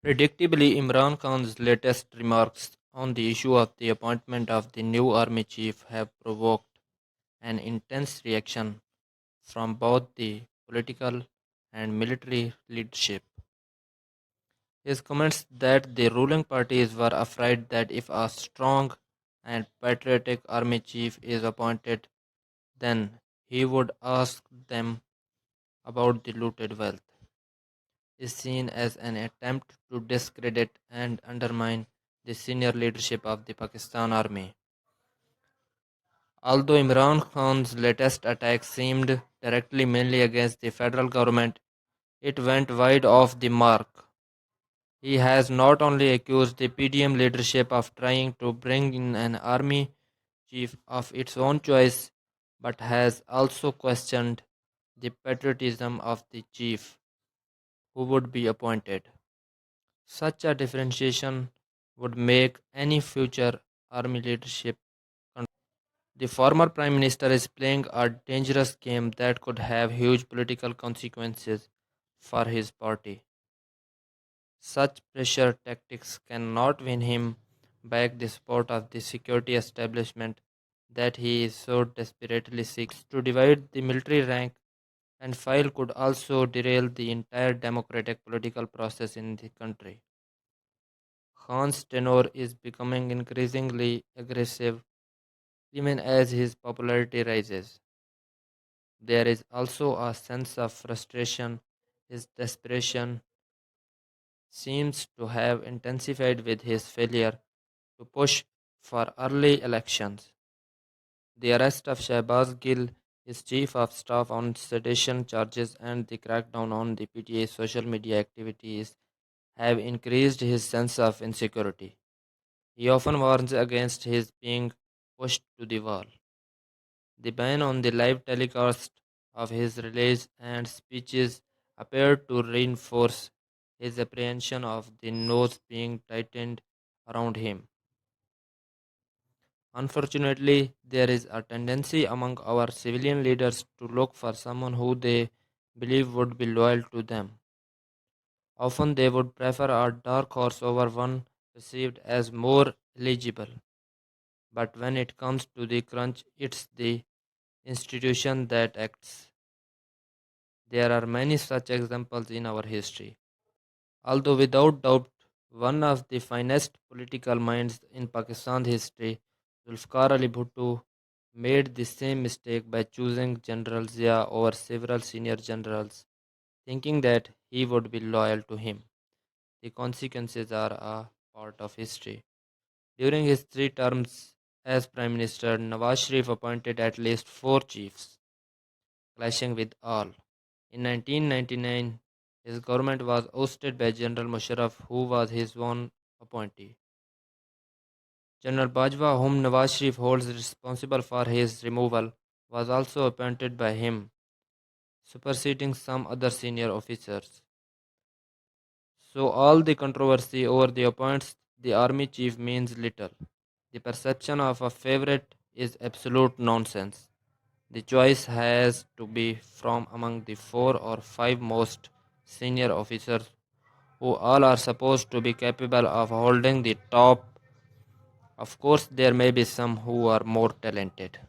Predictably, Imran Khan's latest remarks on the issue of the appointment of the new army chief have provoked an intense reaction from both the political and military leadership. His comments that the ruling parties were afraid that if a strong and patriotic army chief is appointed, then he would ask them about the looted wealth, is seen as an attempt to discredit and undermine the senior leadership of the Pakistan Army. Although Imran Khan's latest attack seemed directly mainly against the federal government, it went wide off the mark. He has not only accused the PDM leadership of trying to bring in an army chief of its own choice, but has also questioned the patriotism of the chief who would be appointed. Such a differentiation would make any future army leadership. The former prime minister is playing a dangerous game that could have huge political consequences for his party. Such pressure tactics cannot win him back the support of the security establishment that he is so desperately seeks to divide the military rank and file could also derail the entire democratic political process in the country. Khan's tenor is becoming increasingly aggressive even as his popularity rises. There is also a sense of frustration. His desperation seems to have intensified with his failure to push for early elections. The arrest of Shahbaz Gill, his chief of staff on sedition charges, and the crackdown on the PTA's social media activities have increased his sense of insecurity. He often warns against his being pushed to the wall. The ban on the live telecast of his rallies and speeches appeared to reinforce his apprehension of the noose being tightened around him. Unfortunately, there is a tendency among our civilian leaders to look for someone who they believe would be loyal to them. Often they would prefer a dark horse over one perceived as more eligible. But when it comes to the crunch, it's the institution that acts. There are many such examples in our history. Although, without doubt, one of the finest political minds in Pakistan's history, Zulfikar Ali Bhutto, made the same mistake by choosing General Zia over several senior generals, thinking that he would be loyal to him. The consequences are a part of history. During his 3 terms as Prime Minister, Nawaz Sharif appointed at least 4 chiefs, clashing with all. In 1999, his government was ousted by General Musharraf, who was his own appointee. General Bajwa, whom Nawaz Sharif holds responsible for his removal, was also appointed by him, superseding some other senior officers. So, all the controversy over the appointments the army chief means little. The perception of a favorite is absolute nonsense. The choice has to be from among the 4 or 5 most senior officers who all are supposed to be capable of holding the top. Of course, there may be some who are more talented.